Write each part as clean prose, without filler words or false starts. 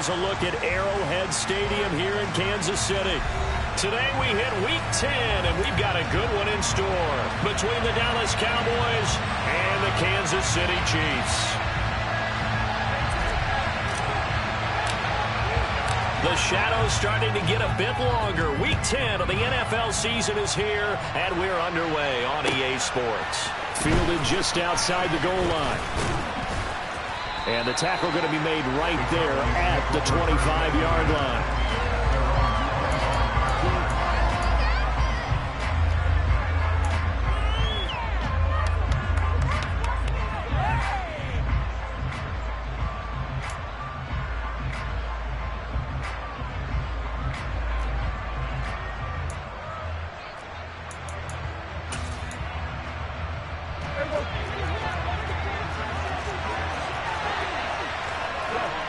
here's a look at Arrowhead Stadium here in Kansas City. Today we hit Week 10, and we've got a good one in store between the Dallas Cowboys and the Kansas City Chiefs. The shadow's starting to get a bit longer. Week 10 of the NFL season is here, and we're underway on EA Sports. Fielded just outside the goal line. And the tackle going to be made right there at the 25-yard line.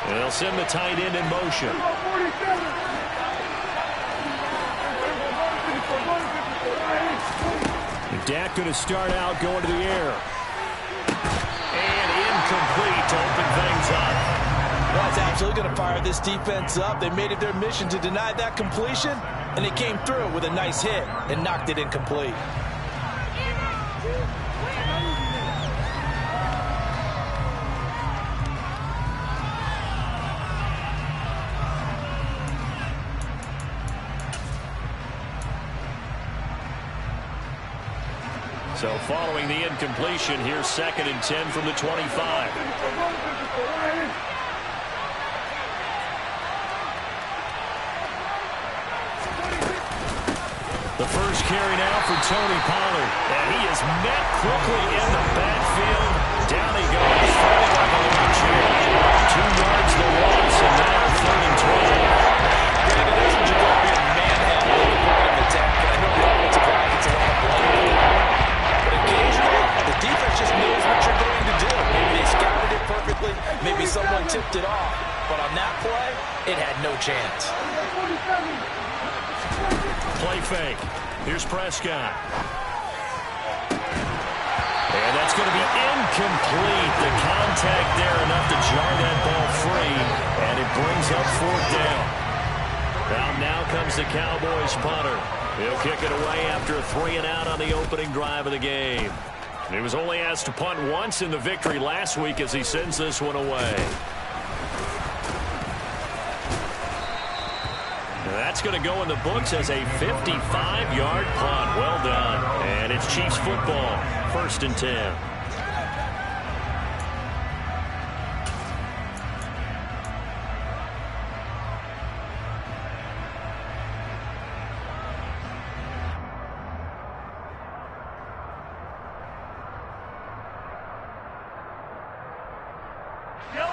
They'll send the tight end in motion. Dak going to start out going to the air. And incomplete to open things up. That's absolutely going to fire this defense up. They made it their mission to deny that completion, and they came through with a nice hit and knocked it incomplete. So following the incompletion, here's 2nd and 10 from the 25. The first carry now for Tony Pollard. And he is met quickly in the backfield. Down he goes, falling like a launch here. 2 yards the loss, and now 3rd and 12. Granted, that's what you go be a manhandle at the point of attack. I know the offensive line gets a lot of blame. Occasionally, the defense just knows what you're going to do. Maybe they scouted it perfectly. Maybe someone tipped it off. But on that play, it had no chance. Play fake. Here's Prescott. And that's going to be incomplete. The contact there enough to jar that ball free. And it brings up 4th down. Now comes the Cowboys punter. He'll kick it away after a 3-and-out on the opening drive of the game. He was only asked to punt once in the victory last week as he sends this one away. That's going to go in the books as a 55-yard punt. Well done. And it's Chiefs football. 1st and 10.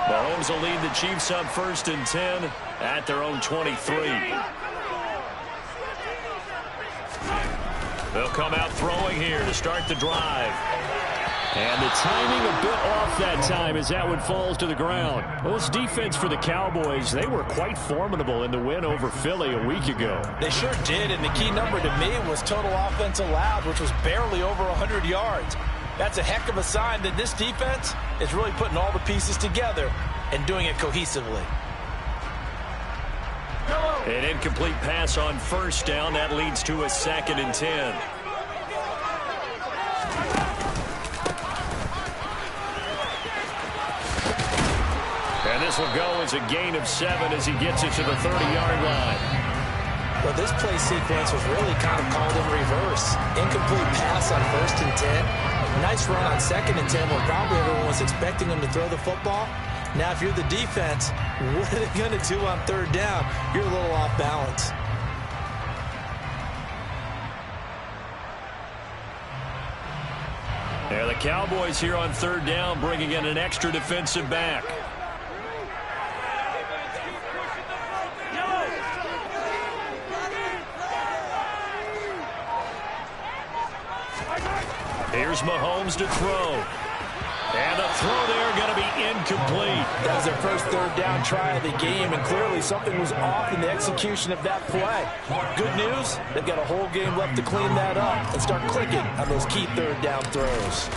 Mahomes will lead the Chiefs up 1st and 10 at their own 23. They'll come out throwing here to start the drive. And the timing a bit off that time as that one falls to the ground. Well, this defense for the Cowboys, they were quite formidable in the win over Philly a week ago. They sure did, and the key number to me was total offense allowed, which was barely over 100 yards. That's a heck of a sign that this defense is really putting all the pieces together and doing it cohesively. An incomplete pass on 1st down. That leads to a 2nd and 10. And this will go as a gain of 7 as he gets it to the 30-yard line. Well, this play sequence was really kind of called in reverse. Incomplete pass on 1st and 10. Nice run on 2nd and 10 where probably everyone was expecting him to throw the football. Now, if you're the defense, what are they going to do on 3rd down? You're a little off balance. Yeah, the Cowboys here on 3rd down bringing in an extra defensive back. Here's Mahomes to throw. And the throw there going to be incomplete. That was their first 3rd down try of the game, and clearly something was off in the execution of that play. Good news, they've got a whole game left to clean that up and start clicking on those key 3rd down throws.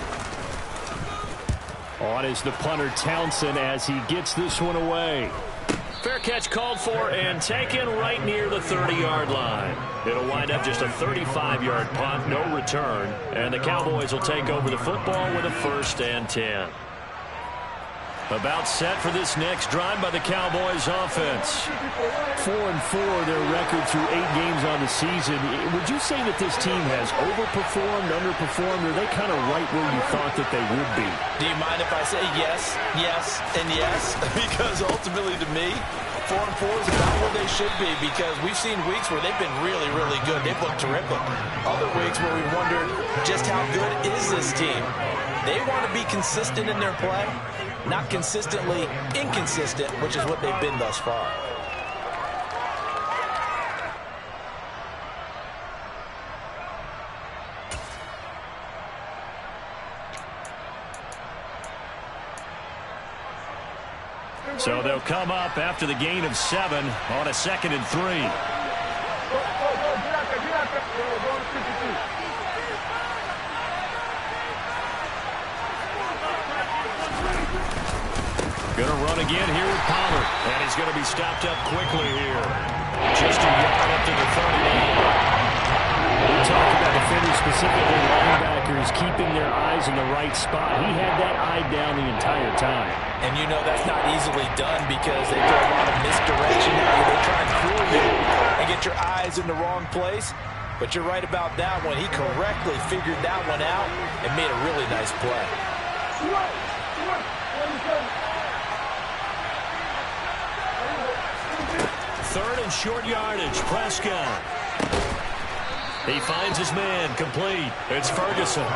On is the punter Townsend as he gets this one away. Fair catch called for and taken right near the 30-yard line. It'll wind up just a 35-yard punt, no return. And the Cowboys will take over the football with a 1st and 10. About set for this next drive by the Cowboys offense. 4-4 their record through 8 games on the season. Would you say that this team has overperformed, underperformed, or are they kind of right where you thought that they would be? Do you mind if I say yes, yes, and yes? Because ultimately to me, 4-4 is about where they should be, because we've seen weeks where they've been really, really good. They've looked terrific. Other weeks where we wondered just how good is this team. They want to be consistent in their play, not consistently inconsistent, which is what they've been thus far. So they'll come up after the gain of 7 on a 2nd and 3. Going to run again here with Pollard. And he's going to be stopped up quickly here. Just a yard up to the 39. We talked about defenders, specifically linebackers, keeping their eyes in the right spot. He had that eye down the entire time. And you know that's not easily done because they throw a lot of misdirection at you. They try and fool you and get your eyes in the wrong place. But you're right about that one. He correctly figured that one out and made a really nice play. 3rd and short yardage. Prescott. He finds his man, complete. It's Ferguson.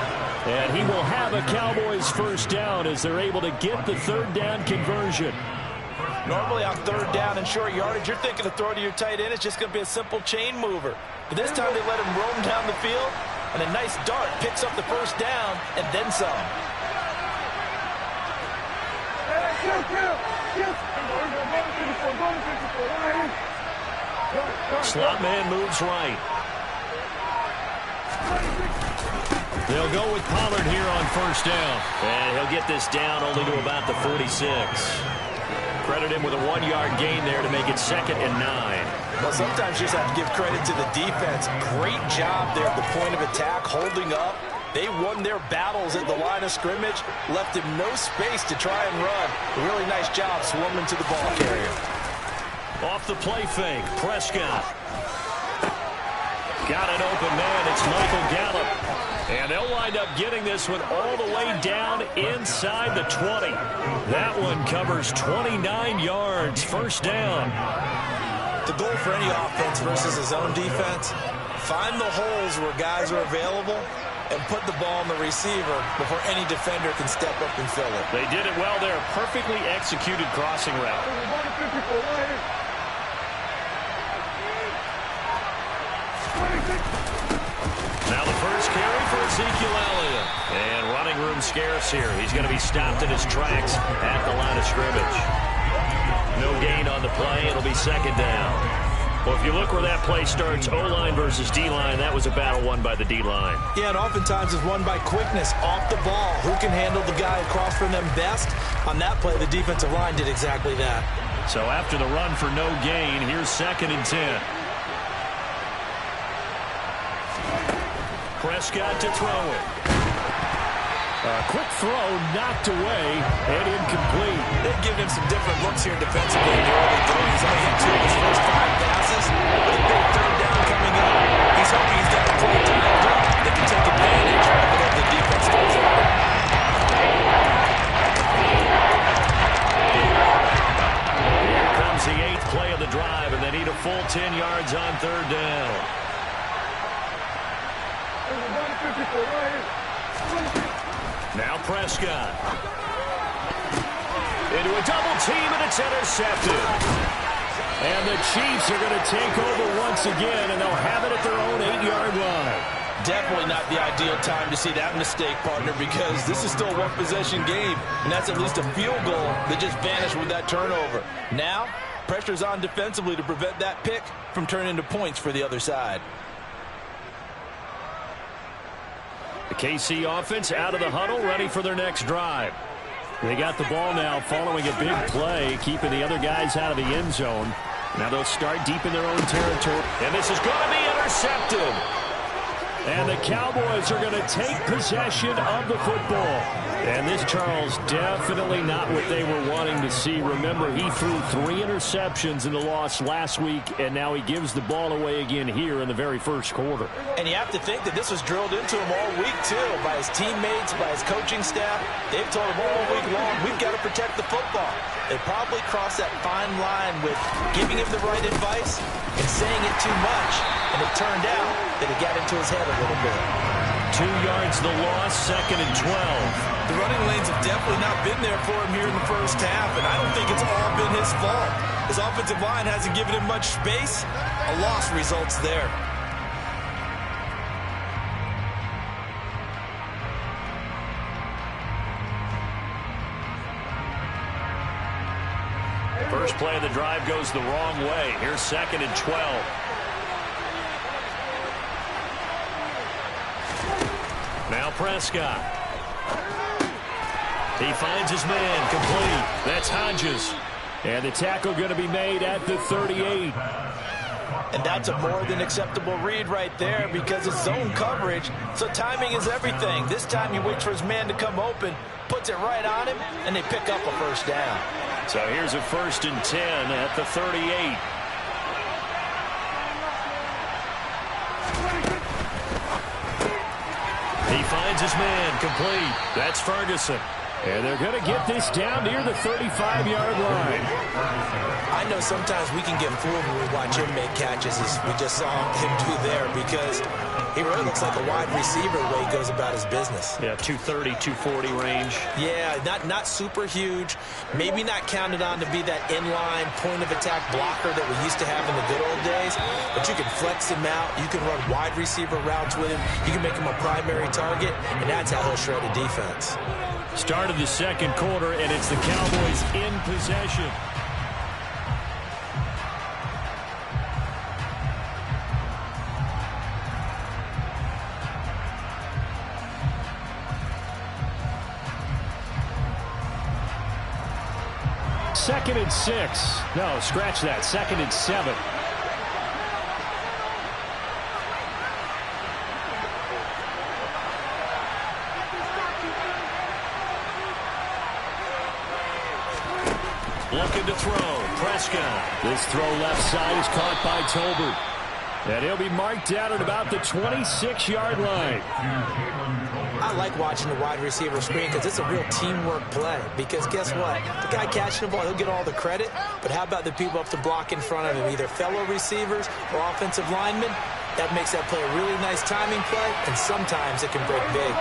And he will have a Cowboys 1st down as they're able to get the 3rd down conversion. Normally on 3rd down and short yardage, you're thinking to throw to your tight end. It's just going to be a simple chain mover. But this time they let him roam down the field, and a nice dart picks up the 1st down and then some. Slot man moves right. They'll go with Pollard here on 1st down. And he'll get this down only to about the 46. Credit him with a 1-yard gain there to make it 2nd and 9. Well, sometimes you just have to give credit to the defense. Great job there at the point of attack, holding up. They won their battles at the line of scrimmage, left him no space to try and run. A really nice job swarming to the ball carrier. Off the play fake, Prescott. Got an open man, it's Michael Gallup. And they'll wind up getting this one all the way down inside the 20. That one covers 29 yards, 1st down. The goal for any offense versus his own defense, find the holes where guys are available and put the ball on the receiver before any defender can step up and fill it. They did it well there. Perfectly executed crossing route. Now the first carry for Ezekiel Elliott. And running room scarce here. He's going to be stopped in his tracks at the line of scrimmage. No gain on the play. It'll be 2nd down. Well, if you look where that play starts, O-line versus D-line, that was a battle won by the D-line. Yeah, and oftentimes it's won by quickness, off the ball. Who can handle the guy across from them best? On that play, the defensive line did exactly that. So after the run for no gain, here's 2nd and 10. Prescott to throw it. Quick throw, knocked away, and incomplete. They've given him some different looks here defensively in the early going. He's only hit 2 of his first 5 passes. With a big 3rd down coming up, he's hoping he's got a play dialed up that can take advantage of whatever the defense throws at him. Here comes the 8th play of the drive, and they need a full 10 yards on 3rd down. Now Prescott. Into a double team, and it's intercepted. And the Chiefs are going to take over once again, and they'll have it at their own 8-yard line. Definitely not the ideal time to see that mistake, partner, because this is still a one-possession game, and that's at least a field goal that just vanished with that turnover. Now, pressure's on defensively to prevent that pick from turning into points for the other side. The KC offense out of the huddle, ready for their next drive. They got the ball now following a big play, keeping the other guys out of the end zone. Now they'll start deep in their own territory. And this is going to be intercepted. And the Cowboys are going to take possession of the football. And this, Charles, definitely not what they were wanting to see. Remember, he threw 3 interceptions in the loss last week, and now he gives the ball away again here in the very first quarter. And you have to think that this was drilled into him all week, too, by his teammates, by his coaching staff. They've told him all week long, we've got to protect the football. They probably crossed that fine line with giving him the right advice and saying it too much. And it turned out that it got into his head a little bit. 2 yards the loss, 2nd and 12. The running lanes have definitely not been there for him here in the first half, and I don't think it's all been his fault. His offensive line hasn't given him much space. A loss results there. First play of the drive goes the wrong way. Here's 2nd and 12. Now Prescott. He finds his man, complete. That's Hodges. And the tackle going to be made at the 38. And that's a more than acceptable read right there because it's zone coverage, so timing is everything. This time he waits for his man to come open, puts it right on him, and they pick up a first down. So here's a 1st and 10 at the 38. He finds his man, complete. That's Ferguson. And they're going to get this down near the 35-yard line. I know sometimes we can get fooled when we watch him make catches, as we just saw him do there, because he really looks like a wide receiver the way he goes about his business. Yeah, 230, 240 range. Yeah, not super huge. Maybe not counted on to be that inline point-of-attack blocker that we used to have in the good old days, but you can flex him out. You can run wide receiver routes with him. You can make him a primary target, and that's how he'll shred a defense. Start of the second quarter, and it's the Cowboys in possession. Second and 6. No, scratch that. 2nd and 7. Looking to throw. Prescott. This throw left side is caught by Tolbert. And he'll be marked out at about the 26-yard line. I like watching the wide receiver screen because it's a real teamwork play. Because guess what? The guy catching the ball, he'll get all the credit. But how about the people up to block in front of him, either fellow receivers or offensive linemen? That makes that play a really nice timing play, and sometimes it can break big.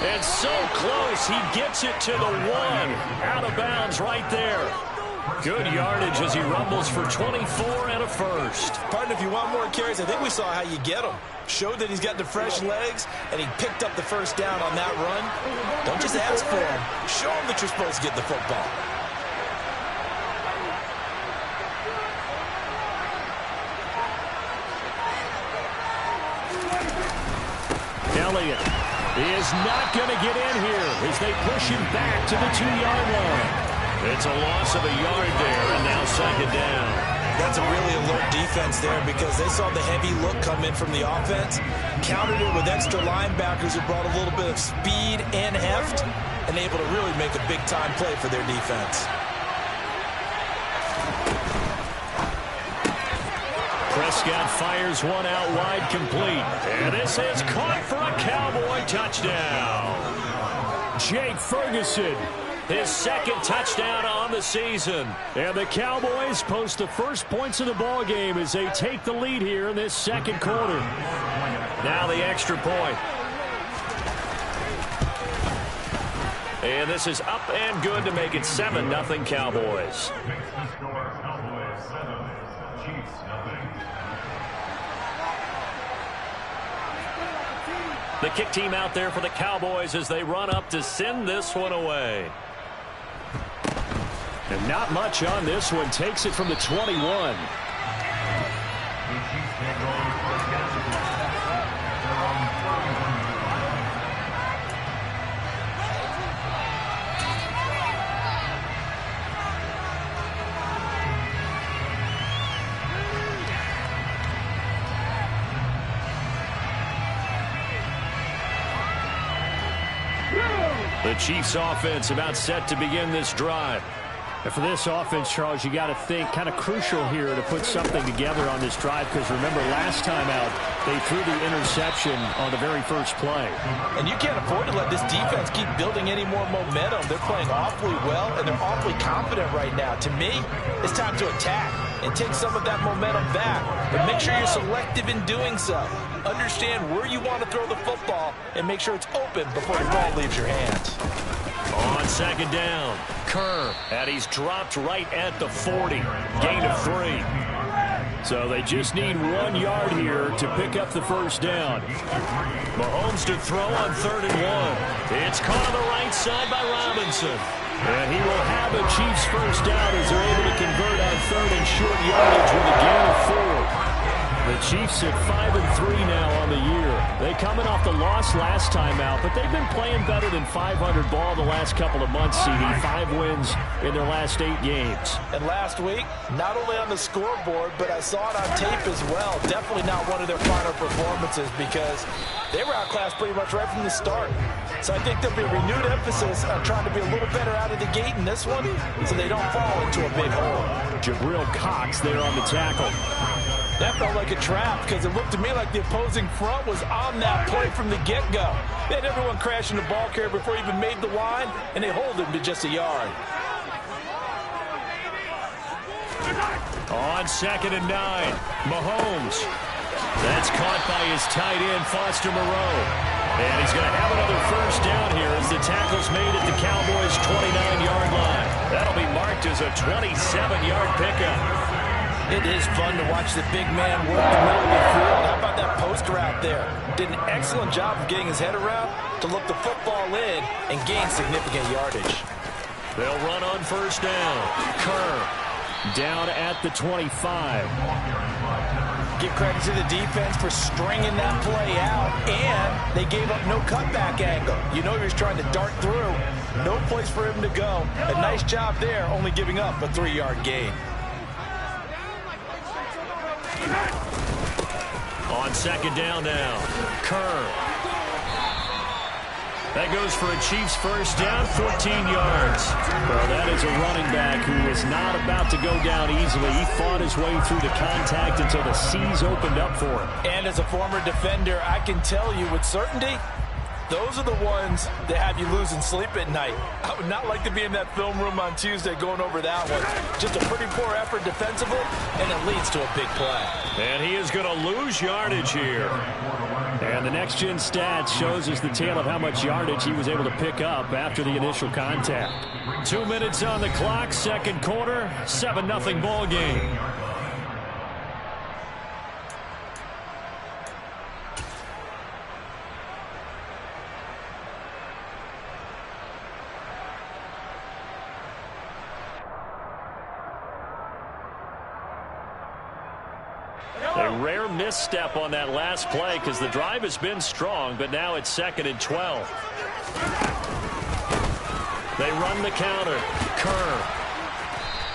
And so close, he gets it to the 1. Out of bounds right there. Good yardage as he rumbles for 24 and a first. Partner, if you want more carries, I think we saw how you get him. Showed that he's got the fresh legs, and he picked up the first down on that run. Don't just ask for him. Show him that you're supposed to get the football. Elliott is not going to get in here as they push him back to the 2-yard line. It's a loss of a yard there, and now 2nd down. That's a really alert defense there because they saw the heavy look come in from the offense, countered it with extra linebackers who brought a little bit of speed and heft, and able to really make a big-time play for their defense. Prescott fires one out wide, complete. And this is caught for a Cowboy touchdown. Jake Ferguson, his 2nd touchdown on the season. And the Cowboys post the first points of the ball game as they take the lead here in this second quarter. Now the extra point. And this is up and good to make it 7-0 Cowboys. The kick team out there for the Cowboys as they run up to send this one away. And Not much on this one. Takes it from the 21. The Chiefs offense about set to begin this drive. And for this offense, Charles, you got to think kind of crucial here to put something together on this drive, because remember last time out they threw the interception on the very first play. And you can't afford to let this defense keep building any more momentum. They're playing awfully well, and they're awfully confident right now. To me, it's time to attack and take some of that momentum back. But make sure you're selective in doing so. Understand where you want to throw the football and make sure it's open before the ball leaves your hands. On second down, Kerr, and he's dropped right at the 40. Gain of 3. So they just need 1 yard here to pick up the first down. Mahomes to throw on 3rd and 1. It's caught on the right side by Robinson. And he will have a Chiefs first down as they're able to convert on 3rd and short yardage with a gain of 4. The Chiefs at 5-3 now on the year. They coming off the loss last time out, but they've been playing better than 500 ball the last couple of months, CD. 5 wins in their last 8 games. And last week, not only on the scoreboard, but I saw it on tape as well. Definitely not one of their finer performances, because they were outclassed pretty much right from the start. So I think there'll be a renewed emphasis on trying to be a little better out of the gate in this one, so they don't fall into a big hole. Jabril Cox there on the tackle. That felt like a trap, because it looked to me like the opposing front was on that play from the get-go. They had everyone crashing the ball carrier before he even made the line, and they hold him to just a yard. On 2nd and 9, Mahomes. That's caught by his tight end, Foster Moreau. And he's going to have another first down here as the tackle's made at the Cowboys' 29-yard line. That'll be marked as a 27-yard pickup. It is fun to watch the big man work the middle of the field. How about that post route there? Did an excellent job of getting his head around to look the football in and gain significant yardage. They'll run on first down. Kerr down at the 25. Give credit to the defense for stringing that play out, and they gave up no cutback angle. You know he was trying to dart through. No place for him to go. A nice job there, only giving up a 3-yard gain. On second down now, Kerr. That goes for a Chiefs first down, 14 yards. Well, that is a running back who is not about to go down easily. He fought his way through the contact until the seas opened up for him. And as a former defender, I can tell you with certainty, those are the ones that have you losing sleep at night. I would not like to be in that film room on Tuesday going over that one. Just a pretty poor effort defensively, and it leads to a big play. And he is going to lose yardage here. And the next-gen stats shows us the tale of how much yardage he was able to pick up after the initial contact. 2 minutes on the clock, second quarter, 7-0 ball game. A rare misstep on that last play because the drive has been strong, but now it's 2nd and 12. They run the counter. Kerr.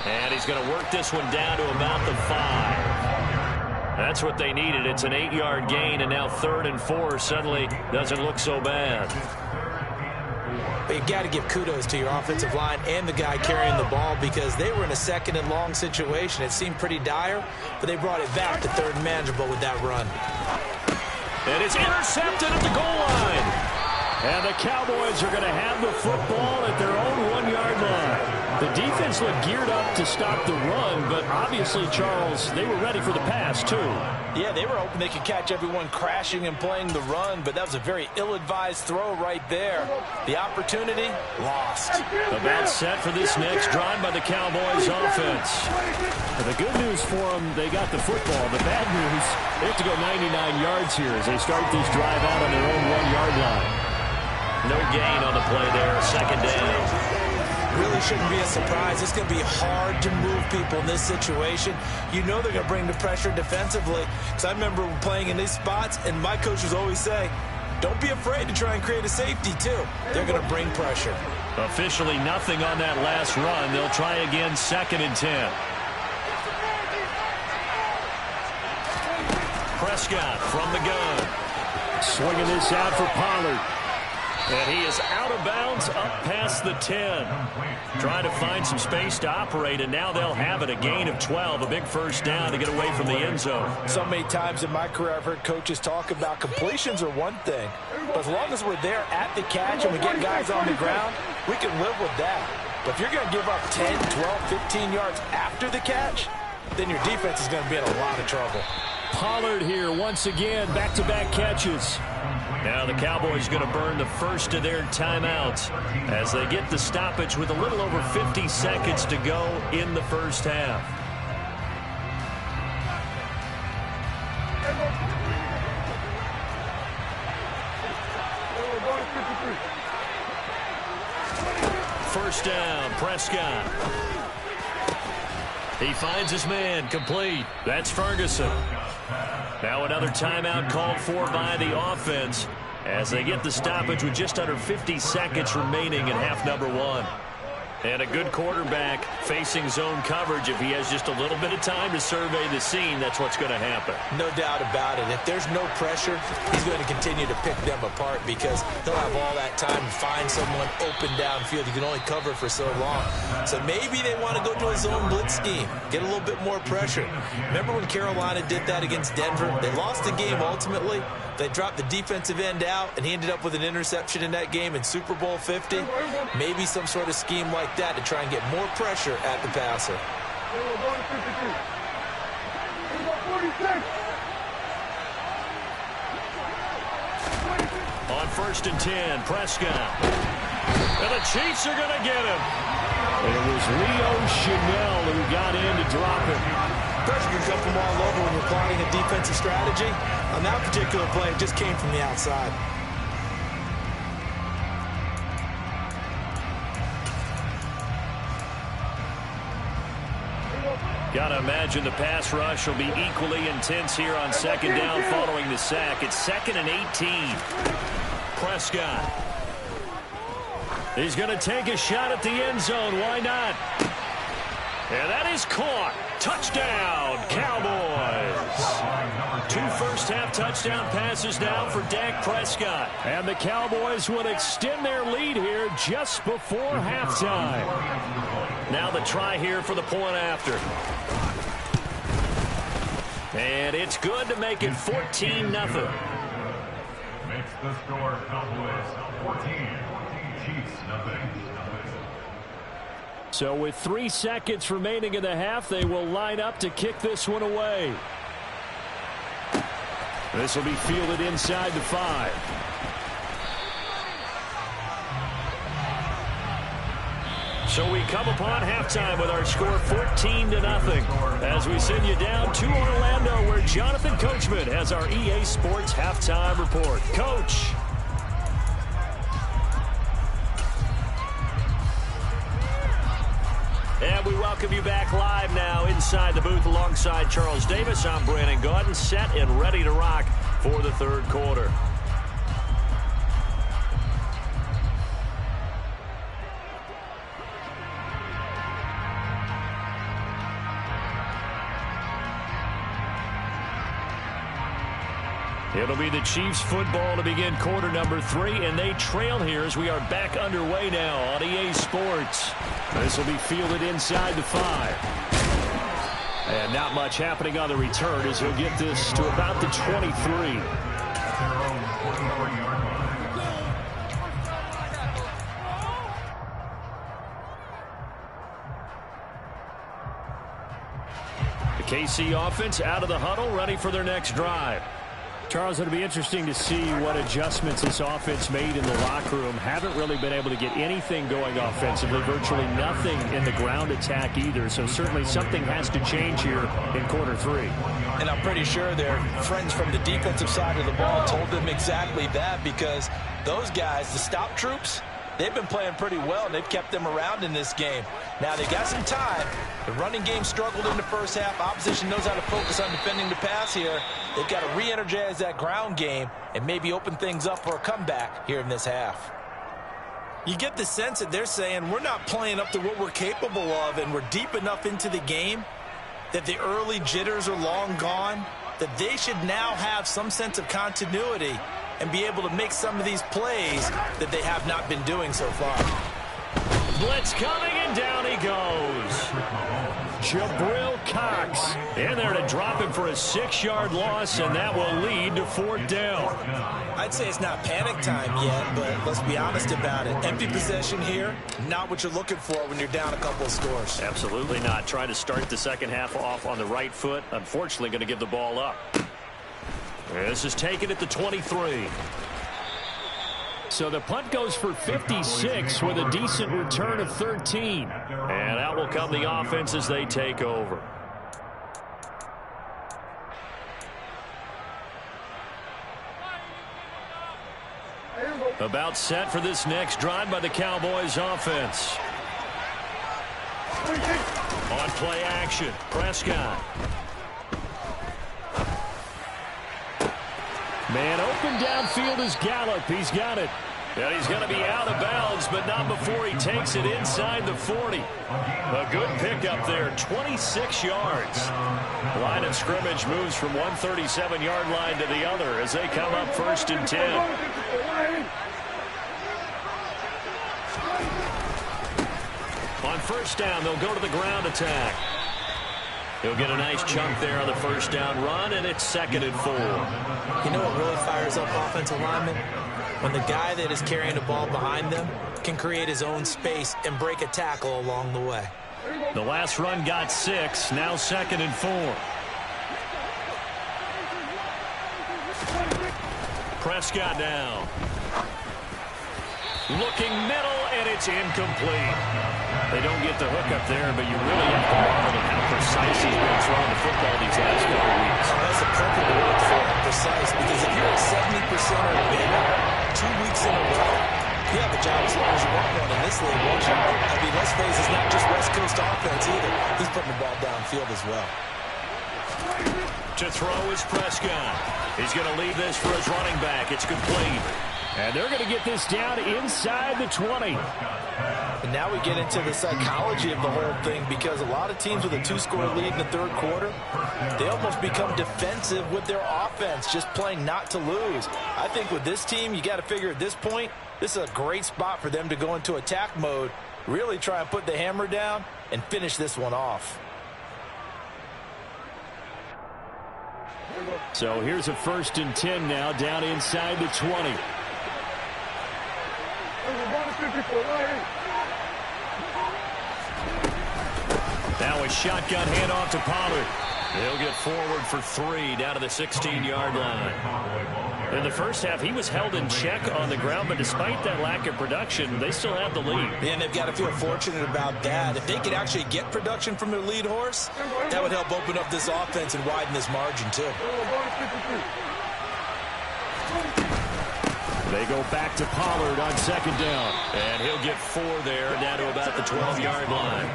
And he's going to work this one down to about the 5. That's what they needed. It's an 8-yard gain, and now 3rd and 4 suddenly doesn't look so bad. But you've got to give kudos to your offensive line and the guy carrying the ball, because they were in a 2nd and long situation. It seemed pretty dire, but they brought it back to 3rd and manageable with that run. And it's intercepted at the goal line. And the Cowboys are going to have the football at their own 1-yard line. The defense looked geared up to stop the run, but obviously, Charles, they were ready for the pass, too. Yeah, they were hoping they could catch everyone crashing and playing the run, but that was a very ill-advised throw right there. The opportunity, lost. About set for this next drive by the Cowboys offense. Well, the good news for them, they got the football. The bad news, they have to go 99 yards here as they start this drive out on their own 1-yard line. No gain on the play there, 2nd down. really shouldn't be a surprise. It's going to be hard to move people in this situation. You know they're going to bring the pressure defensively. Because I remember playing in these spots, and my coaches always say, don't be afraid to try and create a safety, too. They're going to bring pressure. Officially nothing on that last run. They'll try again, 2nd and 10. Prescott from the gun. Swinging this out for Pollard. And he is out of bounds up past the 10. Trying to find some space to operate, and now they'll have it. A gain of 12, a big first down to get away from the end zone. So many times in my career I've heard coaches talk about completions are one thing, but as long as we're there at the catch and we get guys on the ground, we can live with that. But if you're going to give up 10, 12, 15 yards after the catch, then your defense is going to be in a lot of trouble. Pollard here once again, back-to-back catches. Now the Cowboys going to burn the first of their timeouts as they get the stoppage with a little over 50 seconds to go in the first half. First down, Prescott. He finds his man, complete. That's Ferguson. Now another timeout called for by the offense as they get the stoppage with just under 50 seconds remaining in half number 1. And a good quarterback facing zone coverage. If he has just a little bit of time to survey the scene, that's what's going to happen. No doubt about it. If there's no pressure, he's going to continue to pick them apart because he'll have all that time to find someone open downfield. He can only cover for so long. So maybe they want to go to a zone blitz scheme, get a little bit more pressure. Remember when Carolina did that against Denver? They lost the game ultimately. They dropped the defensive end out, and he ended up with an interception in that game in Super Bowl 50. Maybe some sort of scheme like that to try and get more pressure at the passer. On 1st and 10, Prescott. And the Chiefs are going to get him. And it was Leo Chanel who got in to drop him. Pressure can come from all over when you're plotting a defensive strategy. On that particular play, it just came from the outside. Got to imagine the pass rush will be equally intense here on 2nd down following the sack. It's 2nd and 18. Prescott. He's going to take a shot at the end zone. Why not? And that is caught. Touchdown, Cowboys. 2 first-half touchdown passes now for Dak Prescott. And the Cowboys will extend their lead here just before halftime. Now the try here for the point after. And it's good to make it 14-0. Makes the score Cowboys 14, Chiefs nothing. So with 3 seconds remaining in the half, they will line up to kick this one away. This will be fielded inside the 5. So we come upon halftime with our score 14-0 as we send you down to Orlando where Jonathan Coachman has our EA Sports halftime report. Coach. And we welcome you back live now inside the booth alongside Charles Davis. I'm Brandon Gaudin, set and ready to rock for the 3rd quarter. It'll be the Chiefs football to begin quarter number 3, and they trail here as we are back underway now on EA Sports. This will be fielded inside the 5. And not much happening on the return as he'll get this to about the 23. The KC offense out of the huddle, ready for their next drive. Charles, it'll be interesting to see what adjustments this offense made in the locker room. Haven't really been able to get anything going offensively, virtually nothing in the ground attack either. So certainly something has to change here in quarter 3. And I'm pretty sure their friends from the defensive side of the ball told them exactly that, because those guys, the stop troops, they've been playing pretty well, and they've kept them around in this game. Now, they've got some time. The running game struggled in the first half. Opposition knows how to focus on defending the pass here. They've got to re-energize that ground game and maybe open things up for a comeback here in this half. You get the sense that they're saying we're not playing up to what we're capable of, and we're deep enough into the game that the early jitters are long gone, that they should now have some sense of continuity and be able to make some of these plays that they have not been doing so far. Blitz coming, and down he goes. Jabril Cox in there to drop him for a 6-yard loss, and that will lead to 4th down. I'd say it's not panic time yet, but let's be honest about it. Empty possession here, not what you're looking for when you're down a couple of scores. Absolutely not. Trying to start the second half off on the right foot. Unfortunately, going to give the ball up. This is taken at the 23. So the punt goes for 56 with a decent return of 13. And out will come the offense as they take over. About set for this next drive by the Cowboys offense. On play action, Prescott. Man open downfield is Gallup. He's got it. And he's going to be out of bounds, but not before he takes it inside the 40. A good pickup there, 26 yards. Line of scrimmage moves from one 37-yard line to the other as they come up 1st and 10. On 1st down, they'll go to the ground attack. He'll get a nice chunk there on the 1st down run, and it's 2nd and 4. You know what really fires up offensive linemen? When the guy that is carrying the ball behind them can create his own space and break a tackle along the way. The last run got 6, now 2nd and 4. Prescott down. Looking middle, and it's incomplete. They don't get the hook up there, but you really have to marvel at how precise he's been throwing the football these last couple of weeks. That's a perfect word for it, precise, because if you're at 70% or better 2 weeks in a row, you have a job as long as you want one in this league, won't you? I mean, let's face it, it's not just West Coast offense either. He's putting the ball downfield as well. To throw is Prescott. He's going to leave this for his running back. It's complete. And they're going to get this down inside the 20. And now we get into the psychology of the whole thing, because a lot of teams with a 2-score lead in the 3rd quarter, they almost become defensive with their offense, just playing not to lose. I think with this team, you got to figure at this point, this is a great spot for them to go into attack mode, really try and put the hammer down and finish this one off. So here's a 1st and 10 now, down inside the 20. Now a shotgun handoff to Pollard. He'll get forward for 3 down to the 16-yard line. In the first half, he was held in check on the ground, but despite that lack of production, they still have the lead. And they've got to feel fortunate about that. If they could actually get production from their lead horse, that would help open up this offense and widen this margin too. They go back to Pollard on 2nd down. And he'll get 4 there, down to about the 12-yard line.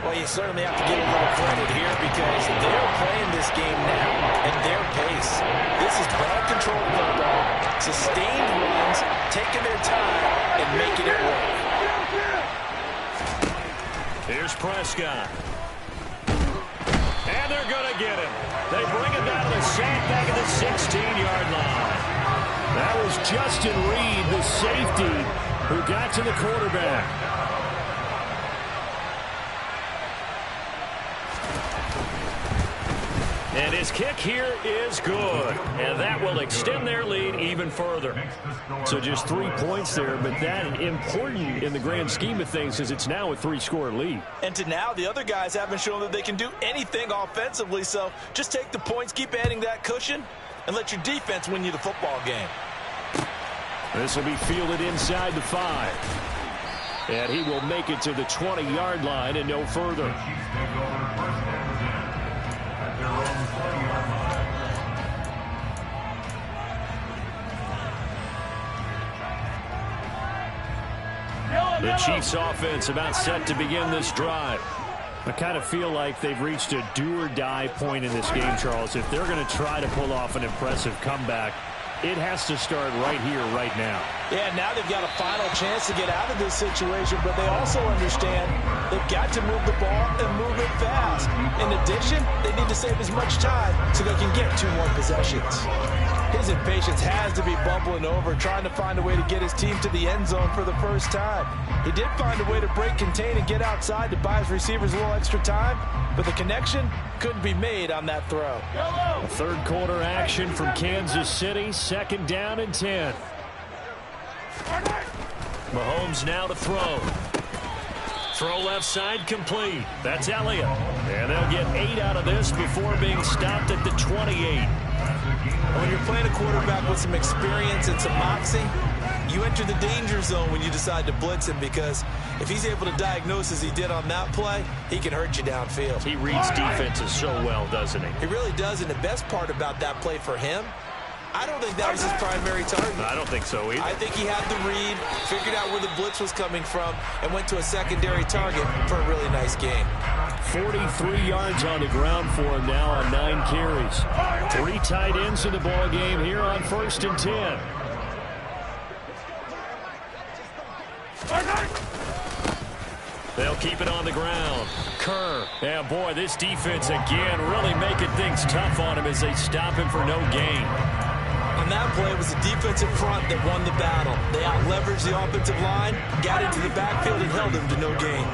Well, you certainly have to give a little credit here, because they're playing this game now at their pace. This is ball-controlled football, sustained runs, taking their time, and making it work. Here's Prescott. And they're going to get him. They bring it down to the sack back at the 16-yard line. That was Justin Reed, the safety, who got to the quarterback. And his kick here is good. And that will extend their lead even further. So just 3 points there, but that important in the grand scheme of things, because it's now a 3-score lead. And to now, the other guys haven't shown that they can do anything offensively, so just take the points, keep adding that cushion, and let your defense win you the football game. This will be fielded inside the 5. And he will make it to the 20-yard line and no further. The Chiefs offense about set to begin this drive. I kind of feel like they've reached a do-or-die point in this game, Charles. If they're going to try to pull off an impressive comeback, it has to start right here, right now. Yeah, now they've got a final chance to get out of this situation, but they also understand they've got to move the ball and move it fast. In addition, they need to save as much time so they can get 2 more possessions. His impatience has to be bubbling over, trying to find a way to get his team to the end zone for the first time. He did find a way to break, contain, and get outside to buy his receivers a little extra time, but the connection couldn't be made on that throw. Third quarter action from Kansas City, 2nd down and 10. Mahomes now to throw. Throw left side complete. That's Elliott. And they'll get 8 out of this before being stopped at the 28. When you're playing a quarterback with some experience and some moxie, you enter the danger zone when you decide to blitz him, because if he's able to diagnose as he did on that play, he can hurt you downfield. He reads defenses so well, doesn't he? He really does, and the best part about that play for him, I don't think that was his primary target. I don't think so either. I think he had the read, figured out where the blitz was coming from, and went to a secondary target for a really nice gain. 43 yards on the ground for him now on 9 carries. 3 tight ends in the ball game here on 1st and 10. They'll keep it on the ground. Kerr. And boy, this defense again really making things tough on him as they stop him for no gain. On that play, it was the defensive front that won the battle. They out-leveraged the offensive line, got into the backfield, and held him to no gain.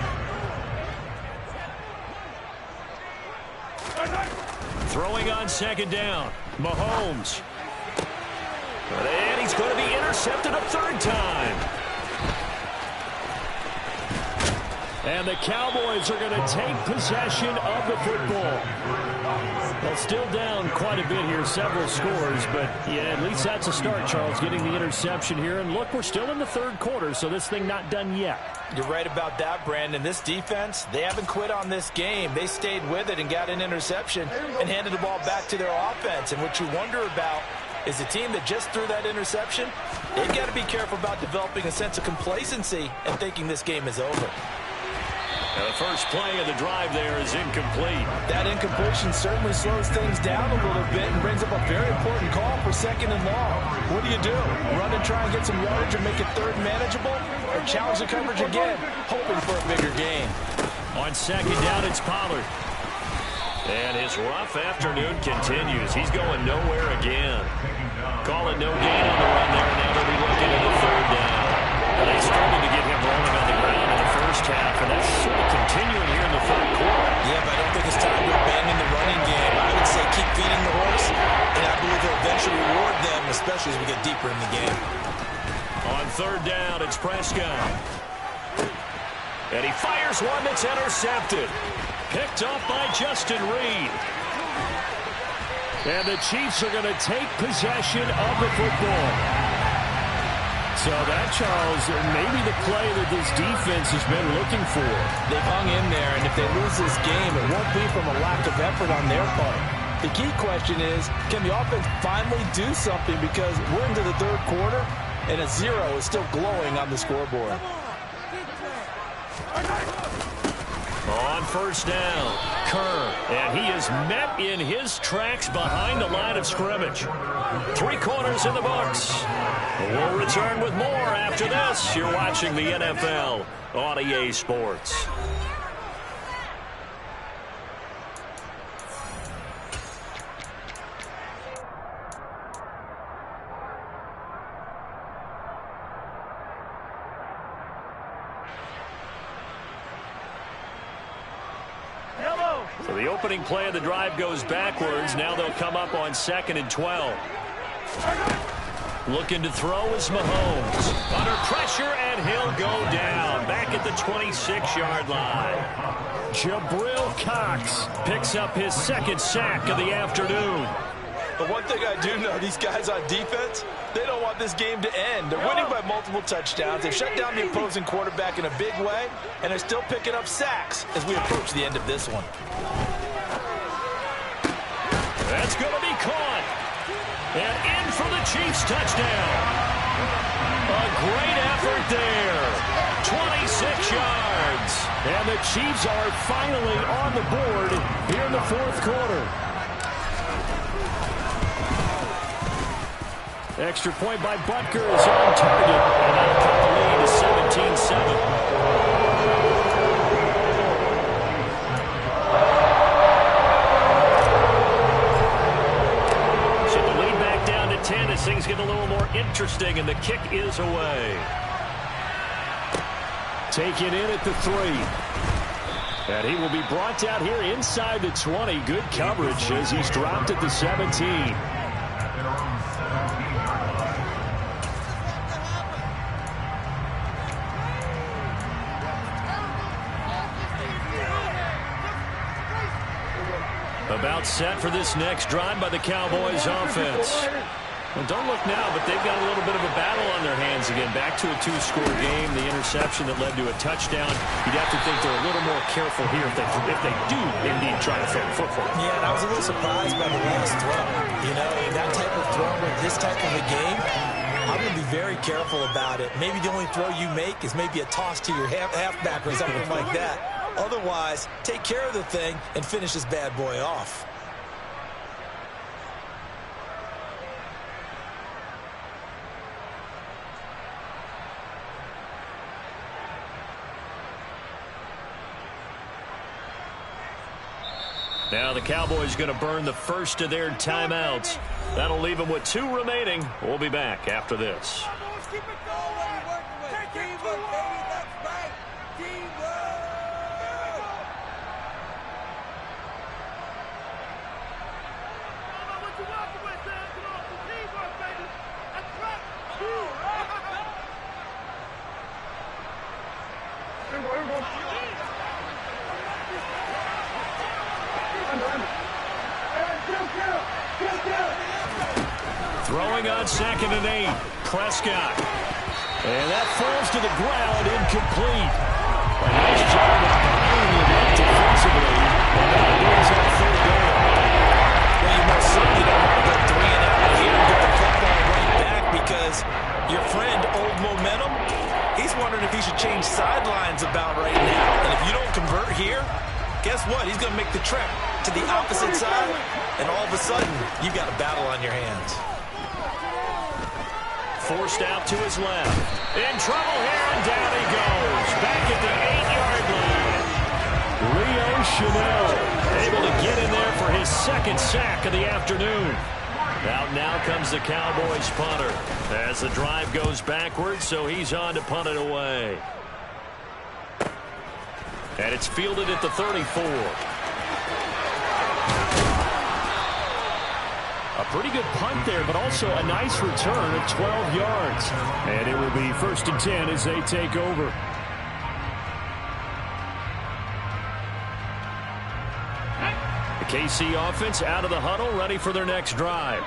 Throwing on 2nd down. Mahomes. And he's going to be intercepted a 3rd time. And the Cowboys are going to take possession of the football. Well, still down quite a bit here, several scores, but yeah, at least that's a start, Charles, getting the interception here. And look, we're still in the 3rd quarter, so this thing not done yet. You're right about that, Brandon. This defense, they haven't quit on this game. They stayed with it and got an interception and handed the ball back to their offense. And what you wonder about is the team that just threw that interception, they've got to be careful about developing a sense of complacency and thinking this game is over. Now the first play of the drive there is incomplete. That incompletion certainly slows things down a little bit and brings up a very important call for 2nd and long. What do? Run and try and get some yardage and make it 3rd manageable? Or challenge the coverage again, hoping for a bigger gain? On 2nd down, it's Pollard. And his rough afternoon continues. He's going nowhere again. Call it no gain on the run there. Now they'll be looking at the 3rd down. And they started to get him rolling on the ground in the first half, and that's sort of continuing here in the 3rd quarter. Yeah, but I don't think it's time to abandon the running game. I would say keep feeding the horse, and I believe they'll eventually reward them, especially as we get deeper in the game. On 3rd down, it's Prescott. And he fires one that's intercepted. Picked off by Justin Reed. And the Chiefs are going to take possession of the football. So that, Charles, maybe the play that this defense has been looking for. They've hung in there, and if they lose this game, it won't be from a lack of effort on their part. The key question is, can the offense finally do something, because we're into the 3rd quarter, and a 0 is still glowing on the scoreboard. On 1st down, Kerr, and he is met in his tracks behind the line of scrimmage. 3 quarters in the books. We'll return with more after this. You're watching the NFL on EA Sports. So the opening play of the drive goes backwards. Now they'll come up on 2nd and 12. Looking to throw is Mahomes. Under pressure, and he'll go down. Back at the 26-yard line. Jabril Cox picks up his 2nd sack of the afternoon. But one thing I do know, these guys on defense, they don't want this game to end. They're winning by multiple touchdowns. They've shut down the opposing quarterback in a big way, and they're still picking up sacks as we approach the end of this one. That's going to be caught. And in for the Chiefs touchdown. A great effort there. And the Chiefs are finally on the board here in the fourth quarter. Extra point by Butker is on target. And that'll cut the lead to 17-7. So the lead back down to 10 as things get a little more interesting, and the kick is away. Taken in at the 3. And he will be brought down here inside the 20. Good coverage as he's dropped at the 17. About set for this next drive by the Cowboys offense. Well, don't look now, but they've got a little bit of a battle on their hands again. Back to a 2-score game. The interception that led to a touchdown. You'd have to think they're a little more careful here if they do indeed try to throw the football. Yeah, and I was a little surprised by the last throw. You know, that type of throw with this type of a game, I'm going to be very careful about it. Maybe the only throw you make is maybe a toss to your halfback or something like that. Otherwise, take care of the thing and finish this bad boy off. Now the Cowboys going to burn the first of their timeouts. That'll leave them with 2 remaining. We'll be back after this. Keep it going. Teamwork, baby. That's right. Teamwork. What you walking with, man? Come on, teamwork, baby. That's right. Throwing on 2nd and 8. Prescott. And that falls to the ground, incomplete. A nice job of buying it up defensively. And that brings up 3rd down. Well, you most certainly don't want to go 3 and out here and get the football right back because your friend, Old Momentum, he's wondering if he should change sidelines about right now. And if you don't convert here, guess what? He's going to make the trek to the opposite side, and all of a sudden, you've got a battle on your hands. Forced out to his left. In trouble here, and down he goes. Back at the 8-yard line. Rio Chanel able to get in there for his 2nd sack of the afternoon. Out now comes the Cowboys punter as the drive goes backwards, so he's on to punt it away. And it's fielded at the 34. A pretty good punt there, but also a nice return of 12 yards. And it will be 1st and 10 as they take over. The KC offense out of the huddle, ready for their next drive.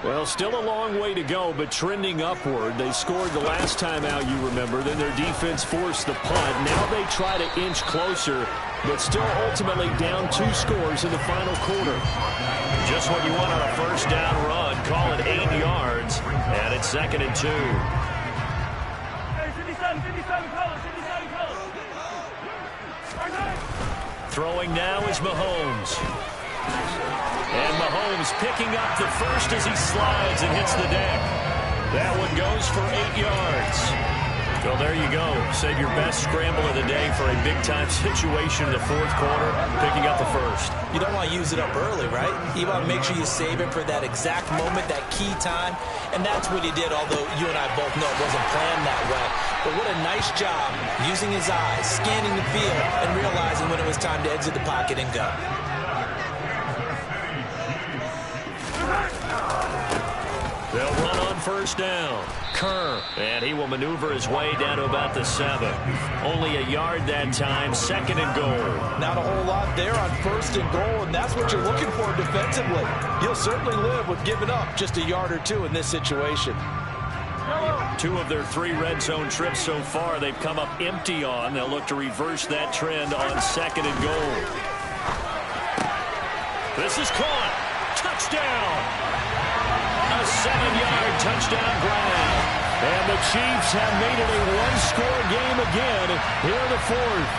Well, still a long way to go, but trending upward. They scored the last time out, you remember. Then their defense forced the punt. Now they try to inch closer, but still ultimately down 2 scores in the final quarter. Just what you want on a 1st down run. Call it 8 yards, and it's 2nd and 2. Throwing now is Mahomes. And Mahomes picking up the first as he slides and hits the deck. That one goes for 8 yards. Well, there you go. Save your best scramble of the day for a big-time situation in the 4th quarter, picking up the first. You don't want to use it up early, right? You want to make sure you save it for that exact moment, that key time. And that's what he did, although you and I both know it wasn't planned that way. But what a nice job using his eyes, scanning the field, and realizing when it was time to exit the pocket and go. They'll run on 1st down. Kerr, and he will maneuver his way down to about the 7. Only a yard that time, 2nd and goal. Not a whole lot there on 1st and goal, and that's what you're looking for defensively. You'll certainly live with giving up just a yard or 2 in this situation. 2 of their 3 red zone trips so far they've come up empty on. They'll look to reverse that trend on 2nd and goal. This is caught. Touchdown. A 7-yard touchdown grab. And the Chiefs have made it a 1-score game again here in the 4th.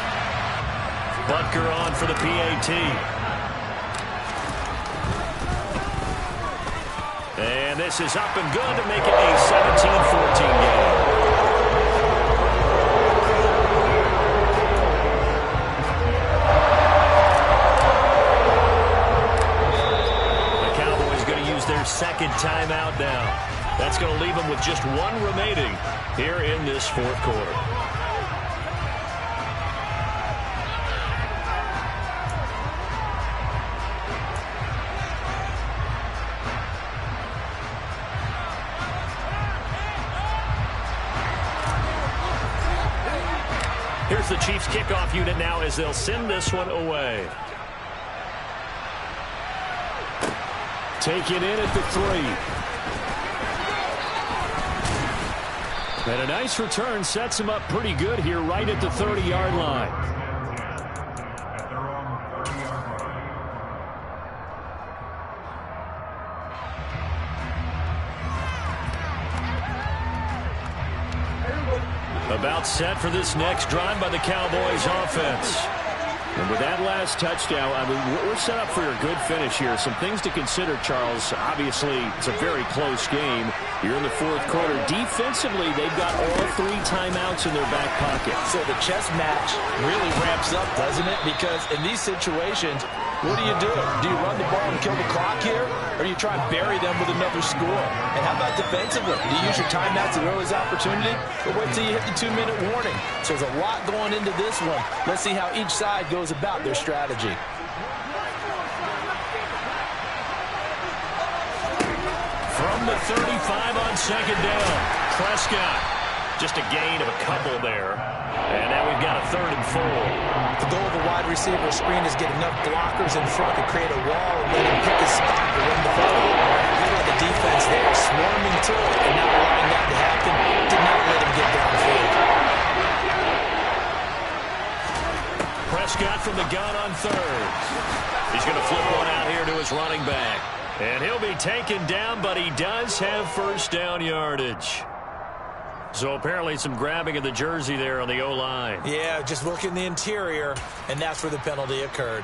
Butker on for the PAT. And this is up and good to make it a 17-14 game. The Cowboys going to use their second timeout now. That's going to leave them with just one remaining here in this fourth quarter. Here's the Chiefs kickoff unit now as they'll send this one away. Take it in at the 3. And a nice return sets him up pretty good here right at the 30-yard line. At their own 30-yard line. About set for this next drive by the Cowboys offense. And with that last touchdown, I mean, we're set up for a good finish here. Some things to consider, Charles. Obviously, it's a very close game. You're in the fourth quarter. Defensively, they've got all 3 timeouts in their back pocket. So the chess match really ramps up, doesn't it? Because in these situations, what do? Do you run the ball and kill the clock here? Or do you try and bury them with another score? And how about defensively? Do you use your timeouts at earliest opportunity? Or wait till you hit the 2-minute warning? So there's a lot going into this one. Let's see how each side goes about their strategy. From the 35 on second down, Prescott. Just a gain of a couple there. And now we've got a 3rd and 4. The goal of a wide receiver screen is get enough blockers in front to create a wall and let him pick his spot to run the ball. Look at the defense there, swarming to it and not allowing that to happen. Did not let him get downfield. Prescott from the gun on 3rd. He's going to flip one out here to his running back. And he'll be taken down, but he does have first down yardage. So apparently some grabbing of the jersey there on the O-line. Yeah, just look in the interior, and that's where the penalty occurred.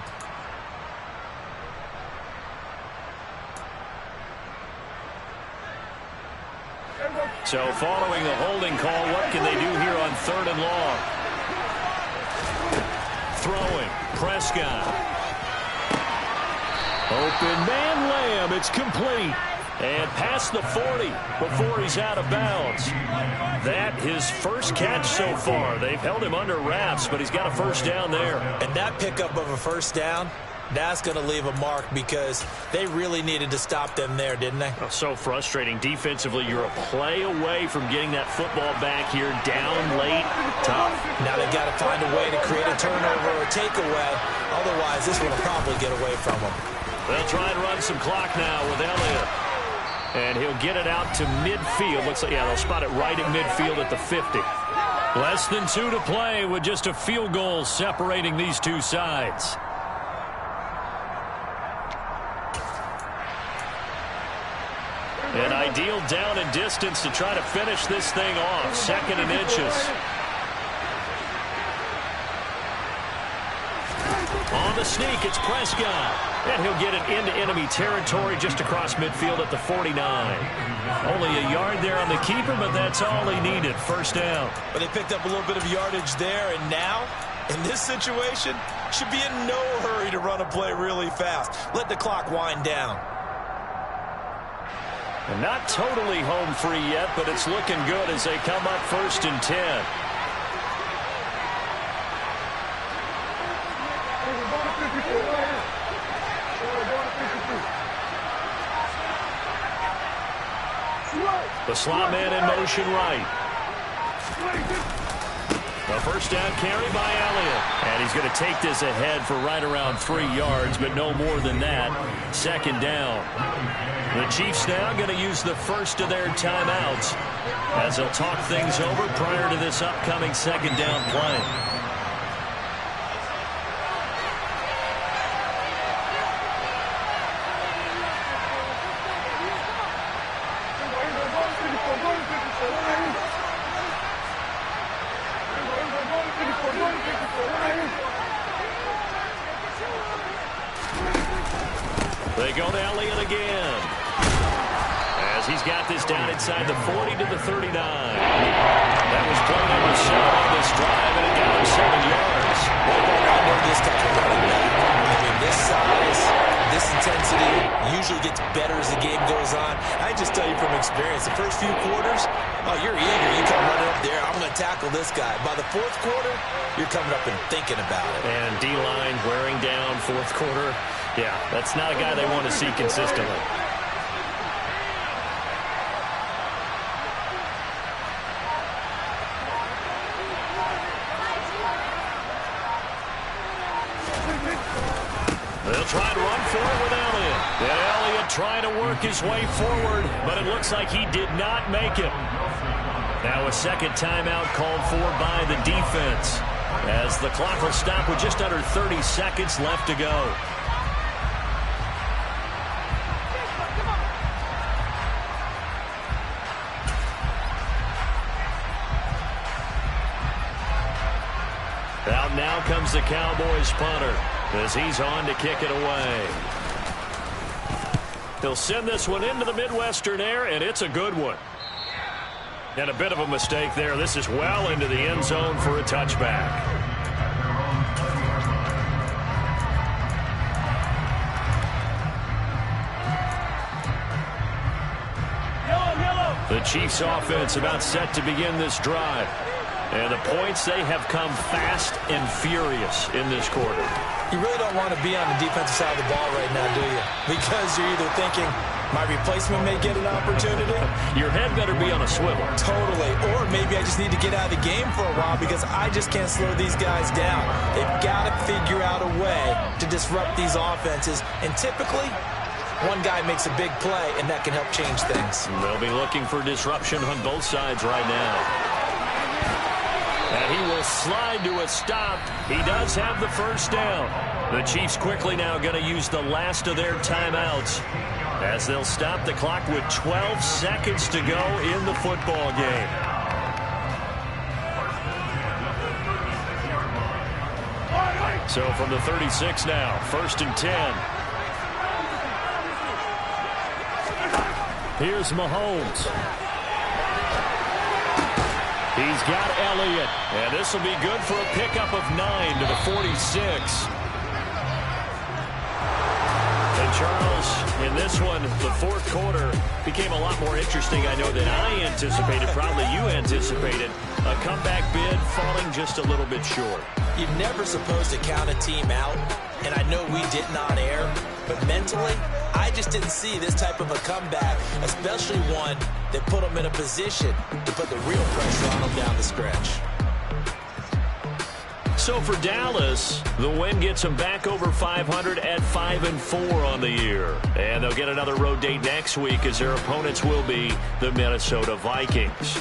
So following the holding call, what can they do here on 3rd and long? Throwing, Prescott. Open man, Lamb, it's complete. And past the 40 before he's out of bounds. That his first catch so far. They've held him under wraps, but he's got a first down there. And that pickup of a first down, that's going to leave a mark because they really needed to stop them there, didn't they? Oh, so frustrating. Defensively, you're a play away from getting that football back here down late. Tough. Now they've got to find a way to create a turnover or a takeaway. Otherwise, this one will probably get away from them. They'll try and run some clock now with Elliott. And he'll get it out to midfield. Looks like, yeah, they'll spot it right at midfield at the 50. Less than 2 to play with just a field goal separating these two sides. An ideal down and distance to try to finish this thing off. 2nd and inches. On the sneak, it's Prescott. And he'll get it into enemy territory just across midfield at the 49. Only a yard there on the keeper, but that's all he needed. First down. But they picked up a little bit of yardage there, and now, in this situation, should be in no hurry to run a play really fast. Let the clock wind down. And not totally home free yet, but it's looking good as they come up 1st and 10. The slot man in motion right. A first down carry by Elliott. And he's going to take this ahead for right around 3 yards, but no more than that. 2nd down. The Chiefs now going to use the first of their timeouts as they'll talk things over prior to this upcoming 2nd down play. right side, the 40 to the 39. That was play number 7 on this drive, and it got him 7 yards. I know this type of running back. I mean, this size, this intensity usually gets better as the game goes on. I just tell you from experience, the first few quarters, oh, you're eager. You come running up there, I'm going to tackle this guy. By the fourth quarter, you're coming up and thinking about it. And D-line wearing down fourth quarter. Yeah, that's not a guy they want to see consistently. They'll try to run for it with Elliott. And Elliott trying to work his way forward, but it looks like he did not make it. Now a second timeout called for by the defense, as the clock will stop with just under 30 seconds left to go. Out now comes the Cowboys punter, as he's on to kick it away. He'll send this one into the Midwestern air, and it's a good one. And a bit of a mistake there. This is well into the end zone for a touchback. The Chiefs offense about set to begin this drive. And the points, they have come fast and furious in this quarter. You really don't want to be on the defensive side of the ball right now, do you? Because you're either thinking, my replacement may get an opportunity. Your head better be on a swivel. Totally. Or maybe I just need to get out of the game for a while because I just can't slow these guys down. They've got to figure out a way to disrupt these offenses. And typically, one guy makes a big play, and that can help change things. They'll be looking for disruption on both sides right now. And he will slide to a stop. He does have the first down. The Chiefs quickly now going to use the last of their timeouts, as they'll stop the clock with 12 seconds to go in the football game. So from the 36 now, 1st and 10. Here's Mahomes. He's got Elliott, and this will be good for a pickup of 9 to the 46. And Charles, in this one, the fourth quarter became a lot more interesting, I know, than I anticipated, probably you anticipated. A comeback bid falling just a little bit short. You're never supposed to count a team out, and I know we didn't on air, but mentally, I just didn't see this type of a comeback, especially one that put them in a position to put the real pressure on them down the stretch. So for Dallas, the win gets them back over 500 at 5-4 on the year. And they'll get another road date next week, as their opponents will be the Minnesota Vikings.